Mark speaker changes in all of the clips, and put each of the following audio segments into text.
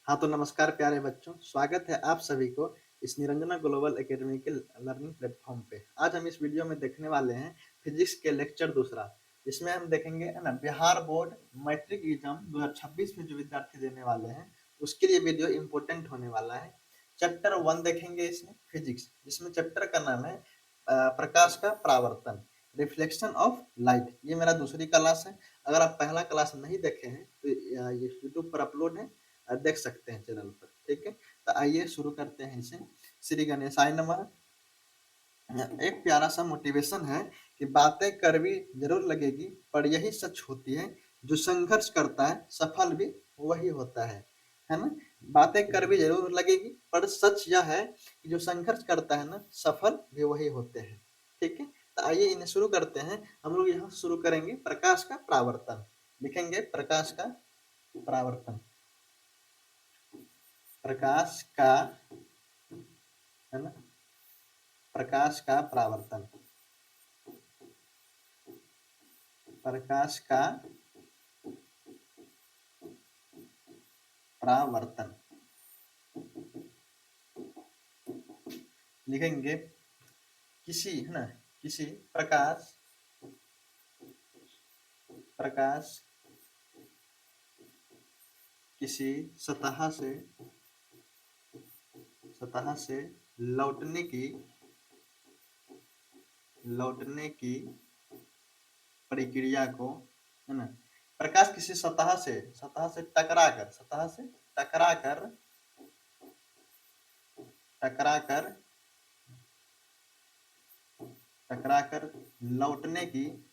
Speaker 1: हाँ, तो नमस्कार प्यारे बच्चों, स्वागत है आप सभी को इस निरंजना ग्लोबल एकेडमी के लर्निंग प्लेटफ़ॉर्म पे। आज हम इस वीडियो में देखने वाले हैं फिज़िक्स के लेक्चर दूसरा, जिसमें हम देखेंगे है ना बिहार बोर्ड मैट्रिक एग्ज़ाम 2026 में जो विद्यार्थी देने वाले हैं, उसके लिए वीडियो इम्पोर्टेंट होने वाला है। चैप्टर 1 देखेंगे इसमें फिज़िक्स, जिसमें चैप्टर का नाम है प्रकाश का परावर्तन, रिफ्लेक्शन ऑफ लाइट। ये मेरा दूसरी क्लास है। अगर आप पहला क्लास नहीं देखे हैं, तो ये यूट्यूब पर अपलोड है, देख सकते हैं चैनल पर। ठीक है, तो आइए शुरू करते हैं इसे। श्री गणेशाय नमः। एक प्यारा सा मोटिवेशन है कि बातें कड़वी जरूर लगेगी, पर यही सच होती है, जो संघर्ष करता है सफल भी वही होता है ना। बातें कड़वी जरूर लगेगी, पर सच यह है कि जो संघर्ष करता है ना सफल भी वही होते हैं। ठीक है, तो आइए इन्हें शुरू करते हैं। हम लोग यहाँ शुरू करेंगे प्रकाश का परावर्तन। लिखेंगे प्रकाश का परावर्तन। प्रकाश का, है ना, प्रकाश का परावर्तन। प्रकाश का परावर्तन लिखेंगे किसी, है ना, किसी प्रकाश, प्रकाश किसी सतह से, सतह से लौटने की, लौटने की प्रक्रिया को, है ना, प्रकाश किसी सतह से, सतह से टकराकर, सतह से टकराकर, टकराकर, टकराकर लौटने की,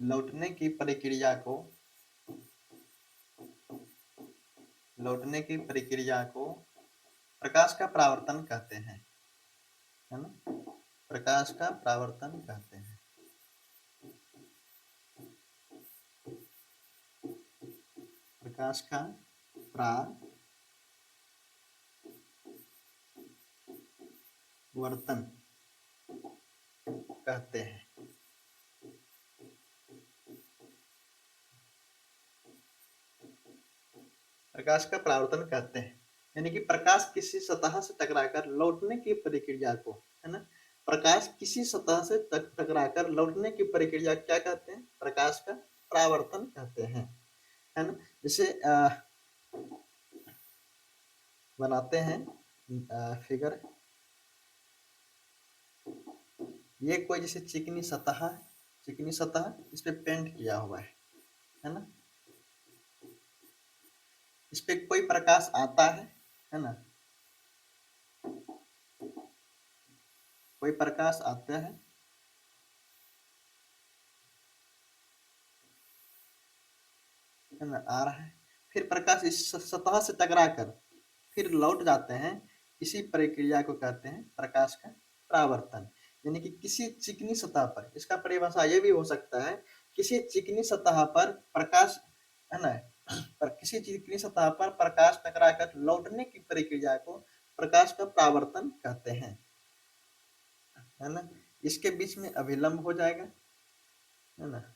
Speaker 1: लौटने की प्रक्रिया को, लौटने की प्रक्रिया को प्रकाश का परावर्तन कहते हैं, है ना, प्रकाश का परावर्तन कहते हैं। प्रकाश का परावर्तन कहते हैं। प्रकाश का परावर्तन कहते हैं, यानी कि प्रकाश किसी सतह से टकराकर लौटने की प्रक्रिया को, है ना, प्रकाश किसी सतह से टकराकर लौटने की प्रक्रिया क्या कहते हैं? प्रकाश का परावर्तन कहते हैं, है ना। जैसे बनाते हैं फिगर। ये कोई जैसे चिकनी सतह है, चिकनी सतह, इस पे पेंट किया हुआ है ना। इस पे कोई प्रकाश आता है ना, कोई प्रकाश आता है ना, आ रहा है, फिर प्रकाश इस सतह से टकराकर फिर लौट जाते हैं। इसी प्रक्रिया को कहते हैं प्रकाश का परावर्तन। यानी कि किसी चिकनी सतह पर, इसका परिभाषा ये भी हो सकता है, किसी चिकनी सतह पर प्रकाश, है ना, पर किसी चिकनी सतह पर प्रकाश टकराकर लौटने की प्रक्रिया को प्रकाश का परावर्तन कहते हैं, है ना। इसके बीच में अभिलंब हो जाएगा, है ना,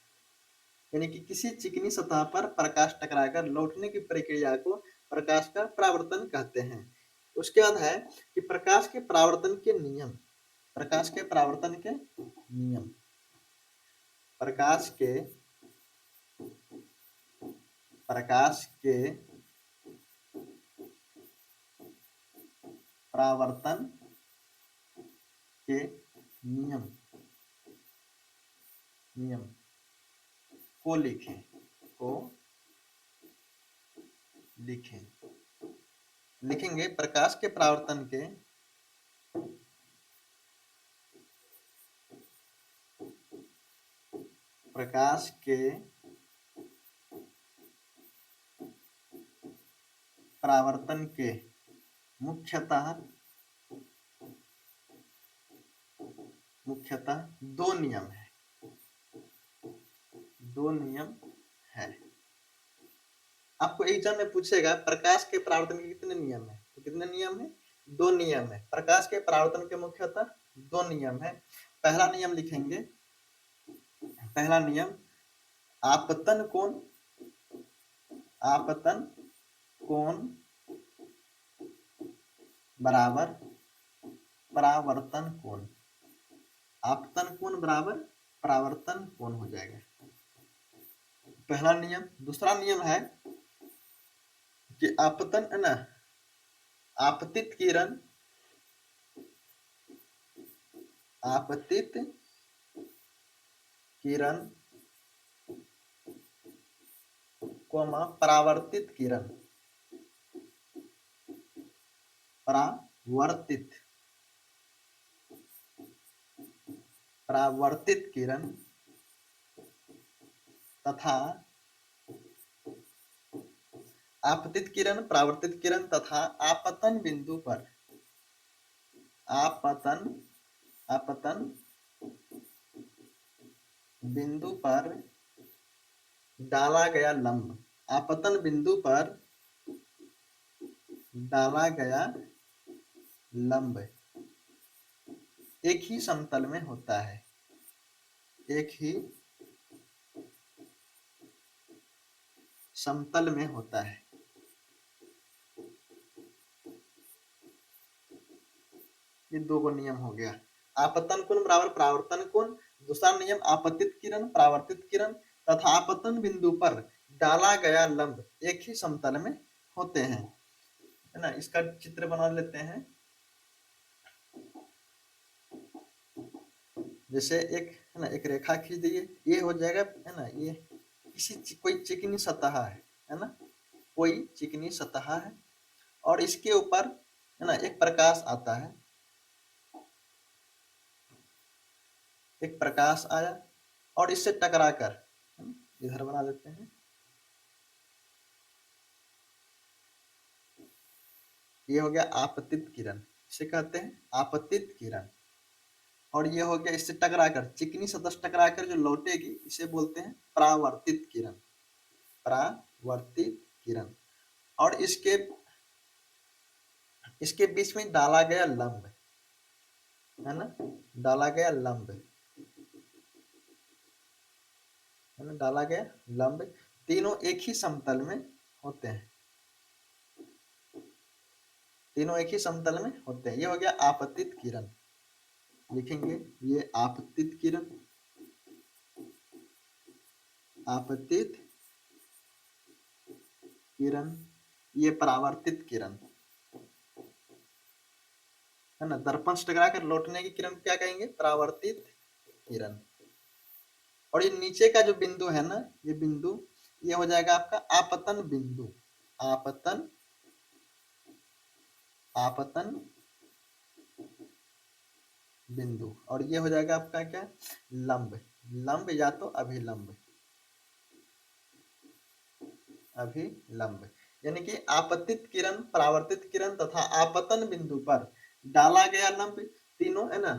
Speaker 1: यानी कि किसी चिकनी सतह पर प्रकाश टकराकर लौटने की प्रक्रिया को प्रकाश का परावर्तन कहते हैं। उसके बाद है कि प्रकाश के परावर्तन के नियम, प्रकाश के परावर्तन के नियम, प्रकाश के, प्रकाश के परावर्तन के नियम, नियम को लिखें, को लिखें। लिखेंगे प्रकाश के परावर्तन के, प्रकाश के परावर्तन के मुख्यतः, मुख्यतः दो नियम है, दो नियम है। आपको एग्जाम में पूछेगा प्रकाश के परावर्तन के कितने नियम है, तो कितने नियम है? दो नियम है। प्रकाश के परावर्तन के मुख्यतः दो नियम है। पहला नियम लिखेंगे, पहला नियम, आपतन कोण, आपतन कोण बराबर परावर्तन कोण, आपतन कोण बराबर परावर्तन कोण हो जाएगा, पहला नियम। दूसरा नियम है कि आपतन है ना, आपतित किरण, आपतित किरण कोमा परावर्तित किरण, परावर्तित, परावर्तित किरण तथा आपतित किरण, परावर्तित किरण तथा आपतन बिंदु पर, आपतन, आपतन बिंदु पर डाला गया लंब, आपतन बिंदु पर डाला गया लंब एक ही समतल में होता है, एक ही समतल में होता है। ये दो को नियम हो गया, आपतन कोण बराबर परावर्तन कोण। दूसरा नियम, आपतित किरण, परावर्तित किरण तथा आपतन बिंदु पर डाला गया लंब एक ही समतल में होते हैं, है ना। इसका चित्र बना लेते हैं। जैसे एक है ना, एक रेखा खींच दिए, ये हो जाएगा है ना, ये किसी कोई चिकनी सतह है ना, कोई चिकनी सतह है और इसके ऊपर है ना एक प्रकाश आता है, एक प्रकाश आया और इससे टकराकर इधर बना देते हैं, ये हो गया आपतित किरण, इसे कहते हैं आपतित किरण। और ये हो गया इससे टकराकर, चिकनी सतह से टकराकर जो लौटेगी इसे बोलते हैं परावर्तित किरण, परावर्तित किरण। और इसके इसके बीच में डाला गया लंब है ना, डाला गया लंब है ना, डाला गया लंब, तीनों एक ही समतल में होते हैं, तीनों एक ही समतल में होते हैं। ये हो गया आपतित किरण, लिखेंगे ये आपतित किरण, आपतित किरण, ये परावर्तित किरण है ना, दर्पण से टकरा कर लौटने की किरण क्या कहेंगे, परावर्तित किरण। और ये नीचे का जो बिंदु है ना, ये बिंदु, ये हो जाएगा आपका आपतन बिंदु, आपतन, आपतन बिंदु। और ये हो जाएगा आपका क्या, लंब, लंब या तो अभिलंब, अभिलंब। यानी कि आपतित किरण, परावर्तित किरण तथा आपतन बिंदु पर डाला गया लंब, तीनों है ना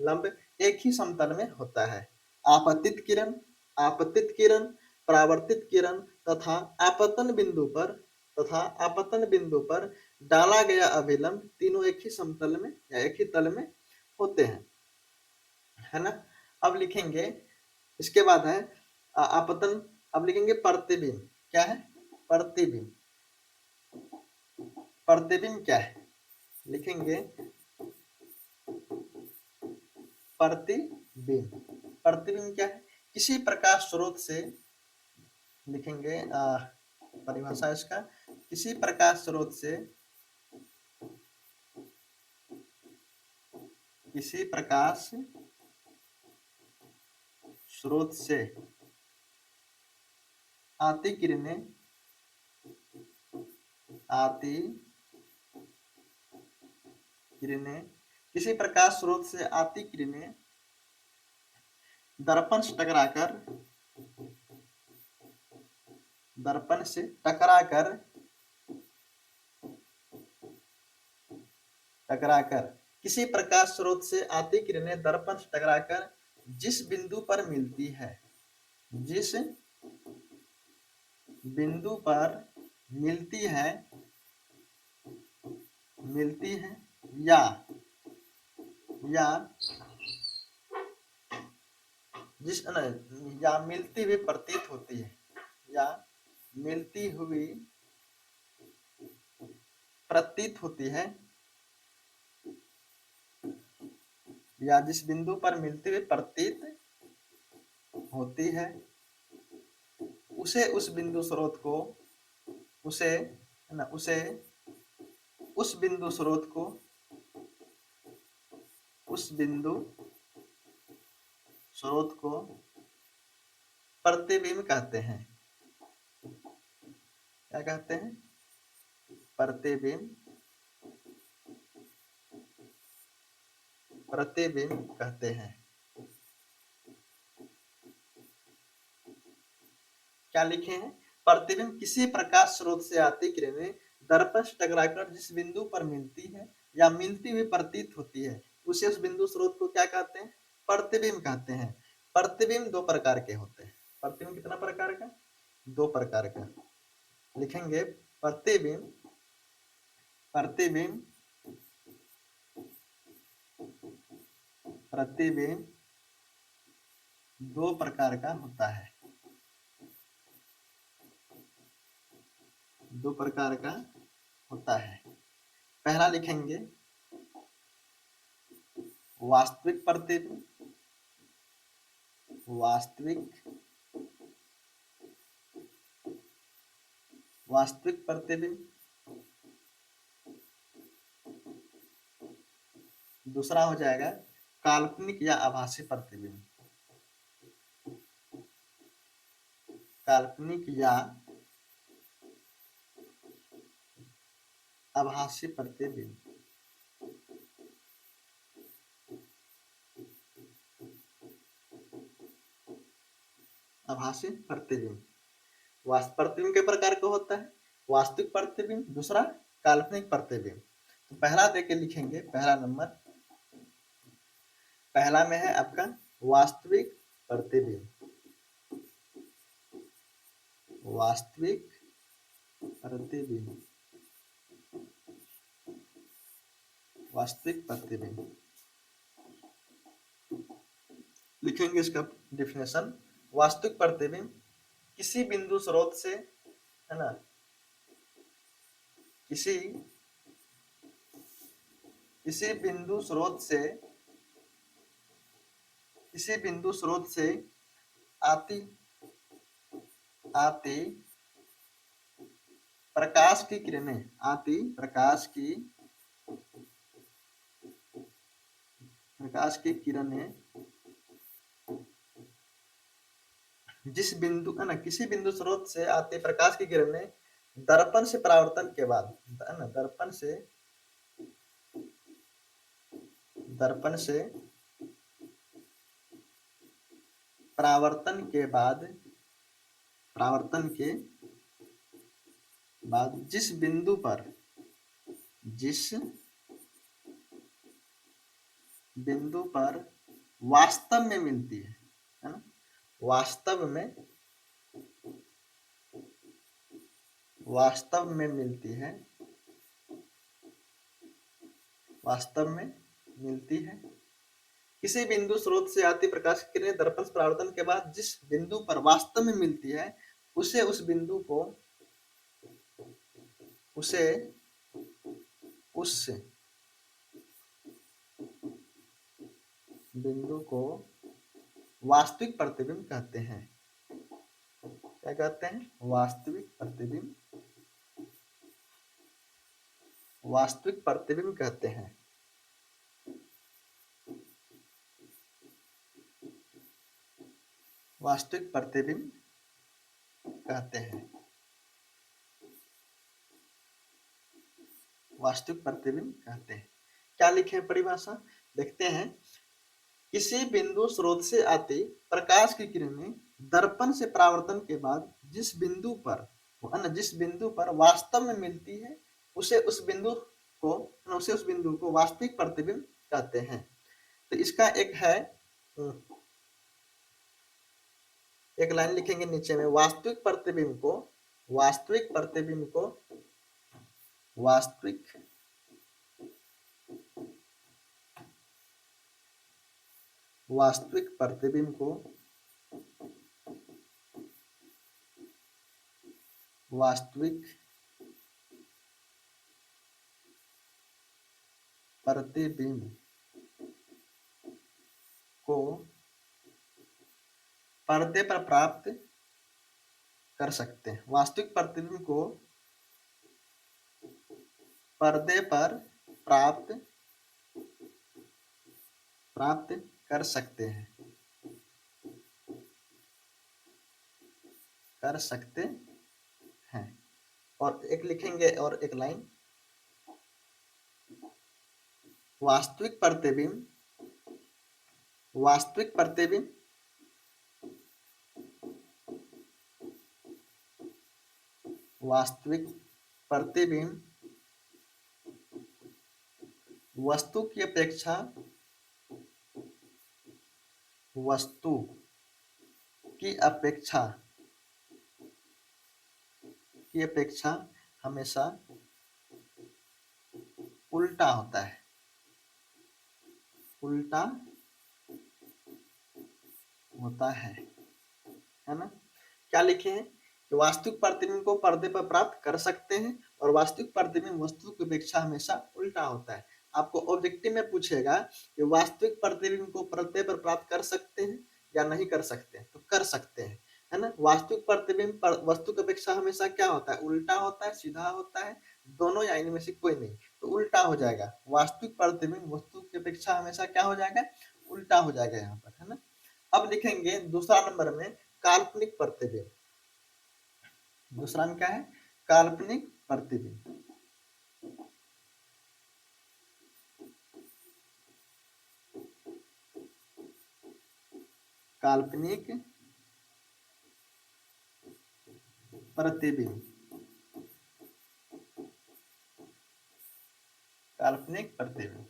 Speaker 1: लंब एक ही समतल में होता है। आपतित किरण, आपतित किरण, परावर्तित किरण तथा आपतन बिंदु पर, तथा आपतन बिंदु पर डाला गया अभिलंब तीनों एक ही समतल में या एक ही तल में होते हैं, है ना। अब लिखेंगे, इसके बाद है आपतन, अब लिखेंगे प्रतिबिंब, क्या है, प्रतिबिंब, प्रतिबिंब क्या है, लिखेंगे प्रतिबिंब, प्रतिबिंब क्या है, किसी प्रकाश स्रोत से, लिखेंगे परिभाषा इसका, किसी प्रकाश स्रोत से, किसी प्रकाश स्रोत से आती किरणें, आती किरणें, किसी प्रकाश स्रोत से आती किरणें दर्पण से टकराकर, दर्पण से टकराकर, टकराकर किसी प्रकाश स्रोत से आती किरणें दर्पण से टकराकर जिस बिंदु पर मिलती है, जिस बिंदु पर मिलती है, मिलती है या या या मिलती हुई प्रतीत होती है, या मिलती हुई प्रतीत होती है, या जिस बिंदु पर मिलती हुई प्रतीत होती है उसे उस बिंदु स्रोत को उसे है ना उसे उस बिंदु स्रोत को उस बिंदु स्रोत को प्रतिबिंब कहते हैं। क्या कहते हैं? प्रतिबिंब, प्रतिबिंब कहते हैं। क्या लिखे हैं? प्रतिबिंब किसी प्रकाश स्रोत से आती किरणें दर्पण से टकराकर जिस बिंदु पर मिलती है या मिलती हुई प्रतीत होती है उसे उस बिंदु स्रोत को क्या कहते हैं? प्रतिबिंब कहते हैं। प्रतिबिंब दो प्रकार के होते हैं। प्रतिबिंब कितना प्रकार का? दो प्रकार का। लिखेंगे प्रतिबिंब, प्रतिबिंब, प्रतिबिंब दो प्रकार का होता है। दो प्रकार का होता है। पहला लिखेंगे वास्तविक प्रतिबिंब, वास्तविक वास्तविक प्रतिबिंब। दूसरा हो जाएगा काल्पनिक या आभासी प्रतिबिंब, काल्पनिक या आभासी प्रतिबिंब। आभासी प्रतिबिंब वास्तविक प्रतिबिंब के प्रकार का होता है। वास्तविक प्रतिबिंब, दूसरा काल्पनिक प्रतिबिंब। तो पहला देके लिखेंगे, पहला नंबर, पहला में है आपका वास्तविक प्रतिबिंब, वास्तविक प्रतिबिंब, वास्तविक प्रतिबिंब। लिखेंगे इसका डेफिनेशन। वास्तविक प्रतिबिंब किसी बिंदु स्रोत से, है ना, किसी किसी बिंदु स्रोत से, किसी बिंदु स्रोत से आती आती प्रकाश की किरणें, आती प्रकाश की किरणें जिस बिंदु, है ना, किसी बिंदु स्रोत से आती प्रकाश की किरणें दर्पण से परावर्तन के बाद, है ना, दर्पण से परावर्तन के बाद, परावर्तन के बाद जिस बिंदु पर, जिस बिंदु पर वास्तव में मिलती है ना, वास्तव में, वास्तव में मिलती है, वास्तव में मिलती है। किसी बिंदु स्रोत से आती प्रकाश की किरणें दर्पण से परावर्तन के बाद जिस बिंदु पर वास्तव में मिलती है उसे उस बिंदु को, उसे उस बिंदु को वास्तविक प्रतिबिंब कहते हैं। क्या कहते हैं? वास्तविक प्रतिबिंब, वास्तविक प्रतिबिंब कहते हैं। वास्तविक प्रतिबिंब कहते हैं। वास्तविक प्रतिबिंब कहते हैं। क्या लिखे हैं परिभाषा? देखते हैं। किसी बिंदु स्रोत से आती प्रकाश की किरणें दर्पण से परावर्तन के बाद जिस बिंदु पर, जिस बिंदु पर वास्तव में मिलती है उसे उस बिंदु को, उसे उस बिंदु को वास्तविक प्रतिबिंब कहते हैं। तो इसका एक है, एक लाइन लिखेंगे नीचे में, वास्तविक प्रतिबिंब को, वास्तविक प्रतिबिंब को, वास्तविक वास्तविक प्रतिबिंब को वास्तविक प्रतिबिंब को पर्दे पर प्राप्त कर सकते हैं। वास्तविक प्रतिबिंब को पर्दे पर प्राप्त प्राप्त कर सकते हैं कर सकते हैं। और एक लिखेंगे और एक लाइन, वास्तविक प्रतिबिंब वास्तविक प्रतिबिंब वास्तविक प्रतिबिंब वस्तु की अपेक्षा वस्तु की अपेक्षा हमेशा उल्टा होता है। उल्टा होता है ना। क्या लिखे हैं कि वास्तविक प्रतिबिंब को पर्दे पर प्राप्त कर सकते हैं और वास्तविक प्रतिबिंब वस्तु की अपेक्षा हमेशा उल्टा होता है। आपको ऑब्जेक्टिव में पूछेगा कि वास्तविक प्रतिबिंब को पर्दे पर प्राप्त कर सकते हैं या नहीं कर सकते हैं, तो कर सकते हैं, है ना। वास्तविक प्रतिबिंब वस्तु की अपेक्षा हमेशा क्या होता है, उल्टा होता है, सीधा होता है, दोनों या इनमें से कोई नहीं, तो उल्टा हो जाएगा। वास्तविक प्रतिबिंब वस्तु की अपेक्षा हमेशा क्या हो जाएगा, उल्टा हो जाएगा यहाँ पर, है ना। अब लिखेंगे दूसरा नंबर में काल्पनिक प्रतिबिंब। दूसरा में क्या है, काल्पनिक प्रतिबिंब। काल्पनिक प्रतिबिंब काल्पनिक प्रतिबिंब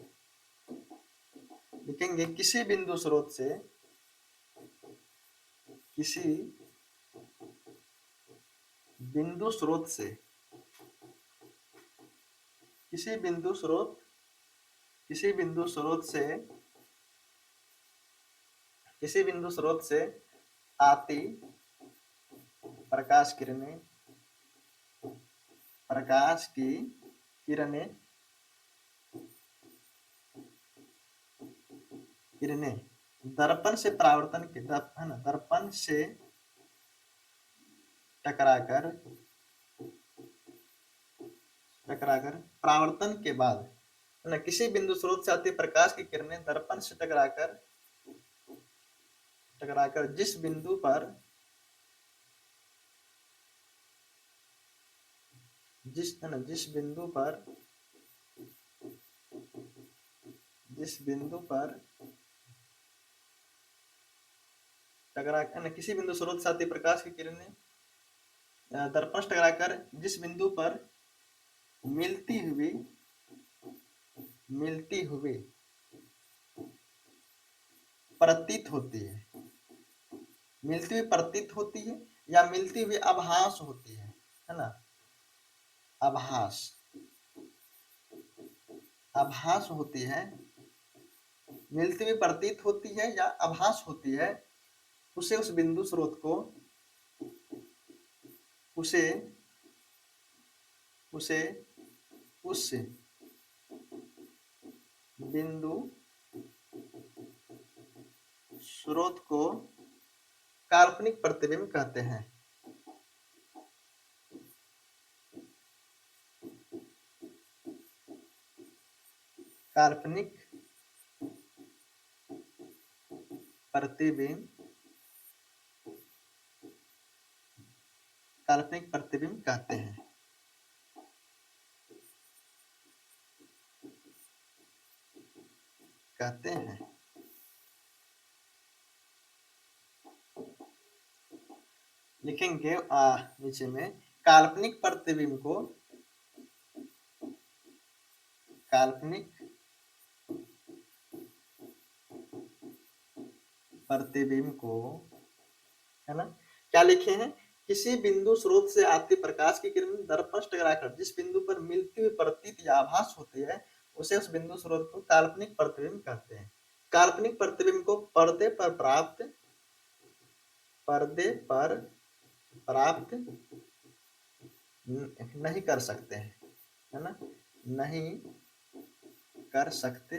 Speaker 1: लिखेंगे किसी बिंदु स्रोत से किसी बिंदु स्रोत से किसी बिंदु स्रोत किसी बिंदु स्रोत से किसी बिंदु स्रोत से आती प्रकाश किरणें प्रकाश की किरणें किरणें दर्पण से परावर्तन के है ना, दर्पण से टकराकर परावर्तन के बाद, है ना, किसी बिंदु स्रोत से आती प्रकाश की किरणें दर्पण से टकराकर जिस बिंदु पर किसी बिंदु स्रोत से आती प्रकाश की किरणें दर्पण से टकराकर जिस बिंदु पर मिलती हुई प्रतीत होती है या मिलती हुई आभास होती है ना, आभास होती है, मिलती हुई प्रतीत होती है या आभास होती है, उसे उस बिंदु स्रोत को उसे उस बिंदु स्रोत को काल्पनिक प्रतिबिंब कहते हैं। काल्पनिक प्रतिबिंब कहते हैं। लिखेंगे नीचे में काल्पनिक प्रतिबिंब को है ना, क्या लिखे हैं, किसी बिंदु स्रोत से आती प्रकाश की किरण दर्पण से टकराकर जिस बिंदु पर मिलती हुई प्रतीत या आभास होती है, उसे उस बिंदु स्रोत को काल्पनिक प्रतिबिंब कहते हैं। काल्पनिक प्रतिबिंब को पर्दे पर प्राप्त नहीं कर सकते हैं, है ना, नहीं कर सकते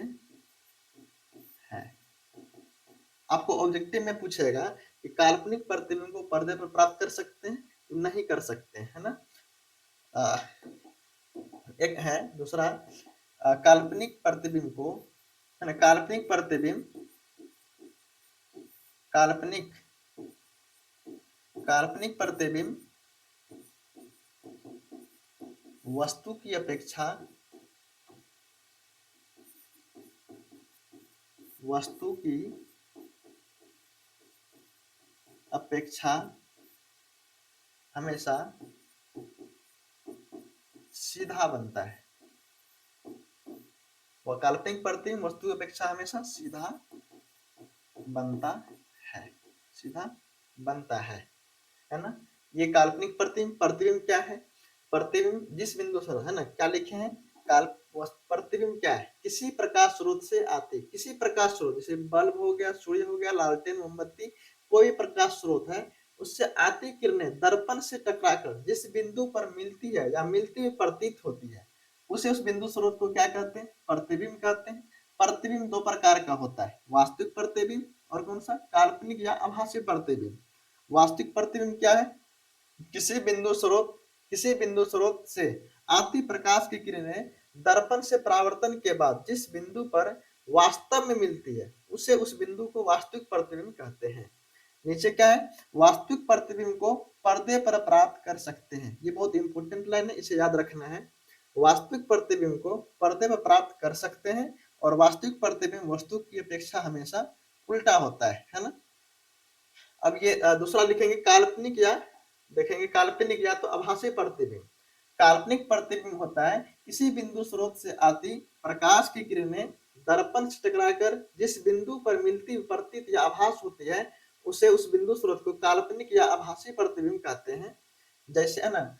Speaker 1: हैं। आपको ऑब्जेक्टिव में पूछेगा कि काल्पनिक प्रतिबिंब को पर्दे पर प्राप्त कर सकते हैं, नहीं कर सकते, है ना। एक है दूसरा, काल्पनिक प्रतिबिंब को, है ना, काल्पनिक प्रतिबिंब वस्तु की अपेक्षा हमेशा सीधा बनता है। वह काल्पनिक प्रतिबिंब वस्तु की अपेक्षा हमेशा सीधा बनता है ना। ये काल्पनिक प्रतिबिंब क्या है? प्रतिबिंब जिस बिंदु से, है ना, क्या लिखे हैं, प्रतिबिंब क्या है? किसी प्रकाश स्रोत से आते, किसी प्रकाश स्रोत, जैसे बल्ब हो गया, सूर्य हो गया, लालटेन, मोमबत्ती, कोई प्रकाश स्रोत है, उससे आती किरणें दर्पण से टकराकर जिस बिंदु पर मिलती है या मिलती हुई प्रतीत होती है, उसे उस बिंदु स्रोत को क्या कहते हैं? प्रतिबिंब कहते हैं। प्रतिबिंब दो प्रकार का होता है, वास्तविक प्रतिबिंब और कौन सा? काल्पनिक या आभासी प्रतिबिंब। वास्तविक प्रतिबिंब क्या है? किसी बिंदु स्रोत से आती प्रकाश की किरणें दर्पण से परावर्तन के बाद जिस बिंदु पर वास्तव में मिलती है, उसे उस बिंदु को वास्तविक प्रतिबिंब कहते हैं। नीचे क्या है? वास्तविक प्रतिबिंब को पर्दे पर प्राप्त कर सकते हैं। ये बहुत इंपॉर्टेंट लाइन है, इसे याद रखना है। वास्तविक प्रतिबिंब को पर्दे पर प्राप्त कर सकते हैं और वास्तविक प्रतिबिंब वस्तु की अपेक्षा हमेशा उल्टा होता है ना। अब ये दूसरा लिखेंगे काल्पनिक या, देखेंगे काल्पनिक या तो आभासी प्रतिबिंब। काल्पनिक प्रतिबिंब होता है किसी बिंदु स्रोत से आती प्रकाश की किरणें दर्पण से टकराकर जिस बिंदु पर मिलती प्रतीत या आभास होती है, उसे उस बिंदु स्रोत को काल्पनिक या आभासी प्रतिबिंब कहते हैं। जैसे है ना,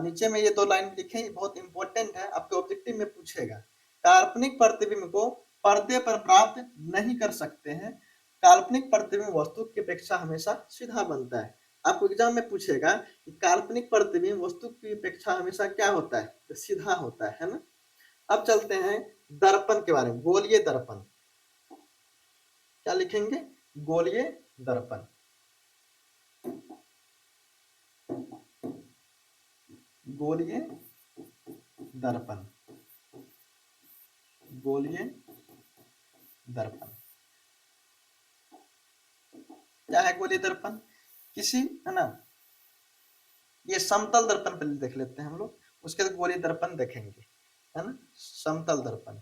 Speaker 1: नीचे में ये दो लाइन लिखे, बहुत इंपॉर्टेंट है, आपके ऑब्जेक्टिव में पूछेगा। काल्पनिक प्रतिबिंब को पर्दे पर प्राप्त नहीं कर सकते हैं, काल्पनिक प्रतिबिंब वस्तु की अपेक्षा हमेशा सीधा बनता है। आपको एग्जाम में पूछेगा कि काल्पनिक प्रतिबिंब वस्तु की अपेक्षा हमेशा क्या होता है? तो सीधा होता है ना। अब चलते हैं दर्पण के बारे में। गोलीय दर्पण, क्या लिखेंगे? गोलीय दर्पण। गोलीय दर्पण, गोलीय दर्पण क्या है? गोलीय दर्पण किसी, है ना, ये समतल दर्पण पहले देख लेते हैं हम लोग, उसके बाद गोलीय दर्पण देखेंगे, है ना। समतल दर्पण,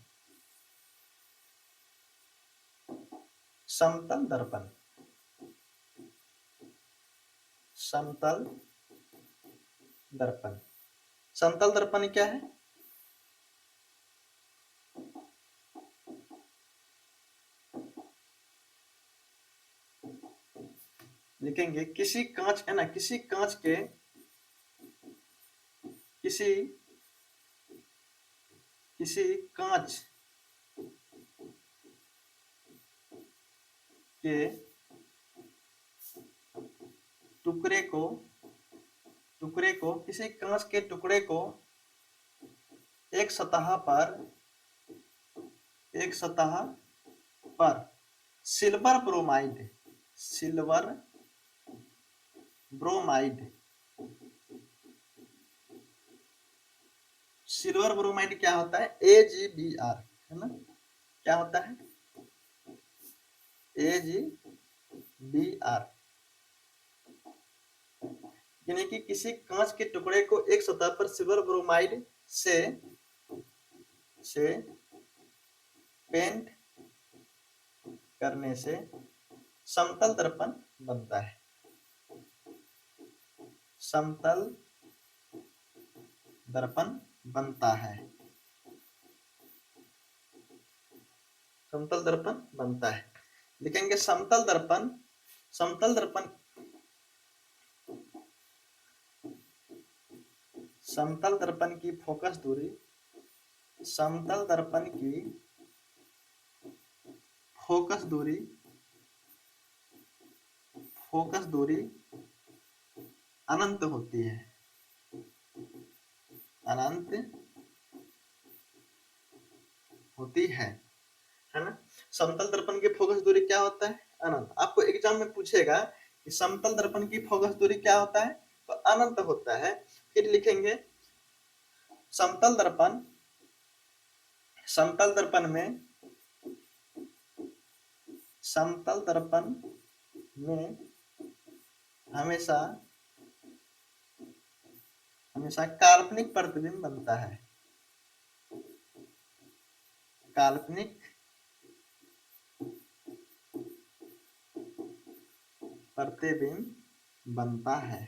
Speaker 1: समतल दर्पण, समतल दर्पण, समतल दर्पण क्या है? लिखेंगे किसी कांच, है ना, किसी कांच के, किसी किसी कांच के टुकड़े को, किसी कांच के टुकड़े को एक सतह पर silver bromide, silver bromide, silver bromide क्या होता है? AgBr, है ना, क्या होता है? AgBr, यानी कि किसी कांच के टुकड़े को एक सतह पर सिल्वर ब्रोमाइड से पेंट करने से समतल दर्पण बनता है। समतल दर्पण बनता है, समतल दर्पण बनता है। लिखेंगे समतल दर्पण, समतल दर्पण, समतल दर्पण की फोकस दूरी, समतल दर्पण की फोकस दूरी अनंत होती है, अनंत होती है ना। समतल दर्पण की फोकस दूरी क्या होता है? अनंत। आपको एग्जाम में पूछेगा कि समतल दर्पण की फोकस दूरी क्या होता है, तो अनंत होता है। फिर लिखेंगे समतल दर्पण, समतल दर्पण में, समतल दर्पण में हमेशा हमेशा काल्पनिक प्रतिबिंब बनता है, काल्पनिक प्रतिबिंब बनता है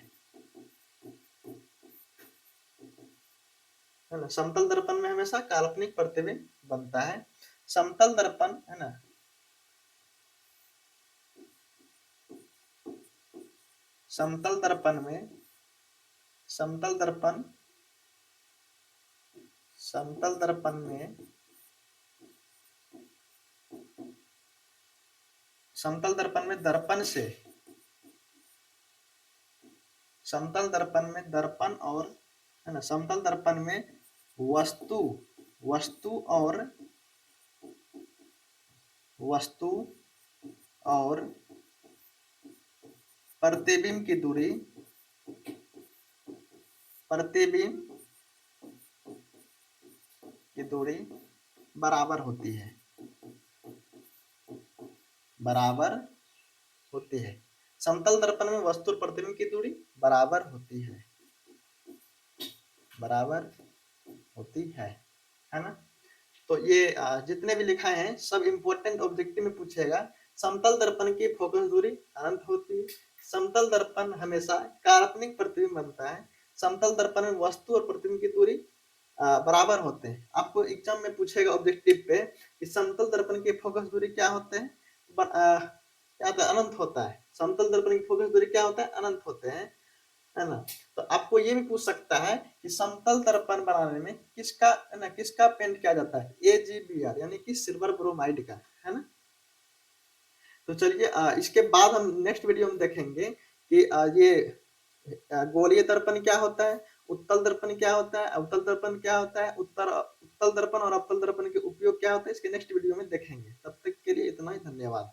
Speaker 1: ना। समतल दर्पण में हमेशा काल्पनिक प्रतिबिंब बनता है। समतल दर्पण है ना, समतल दर्पण में, समतल दर्पण, समतल दर्पण में, समतल दर्पण में दर्पण से, समतल दर्पण में दर्पण और है ना, समतल दर्पण में वस्तु, वस्तु और वस्तु और प्रतिबिंब की दूरी, प्रतिबिंब की दूरी बराबर होती है, बराबर होती है। समतल दर्पण में वस्तु और प्रतिबिंब की दूरी बराबर होती है, बराबर होती है ना। तो ये जितने भी लिखाए हैं सब इंपॉर्टेंट ऑब्जेक्टिव में पूछेगा। समतल दर्पण की फोकस दूरी अनंत होती है, समतल दर्पण हमेशा काल्पनिक प्रतिबिंब बनता है, समतल दर्पण में वस्तु और प्रतिबिंब की दूरी बराबर होते हैं। आपको एग्जाम में पूछेगा ऑब्जेक्टिव पे कि समतल दर्पण की फोकस दूरी क्या होते हैं, क्या होता है? अनंत होता है। समतल दर्पण की फोकस दूरी क्या होता है? अनंत होते हैं, है ना। तो आपको ये भी पूछ सकता है कि समतल दर्पण बनाने में किसका है ना, किसका पेंट किया जाता है? AgBr यानी कि सिल्वर ब्रोमाइड का, है ना। तो चलिए इसके बाद हम नेक्स्ट वीडियो में देखेंगे कि ये गोलीय दर्पण क्या होता है, उत्तल दर्पण क्या होता है, अवतल दर्पण क्या होता है, उत्तल दर्पण और अवतल दर्पण के उपयोग क्या होता है, इसके नेक्स्ट वीडियो में देखेंगे। तब तक के लिए इतना ही, धन्यवाद।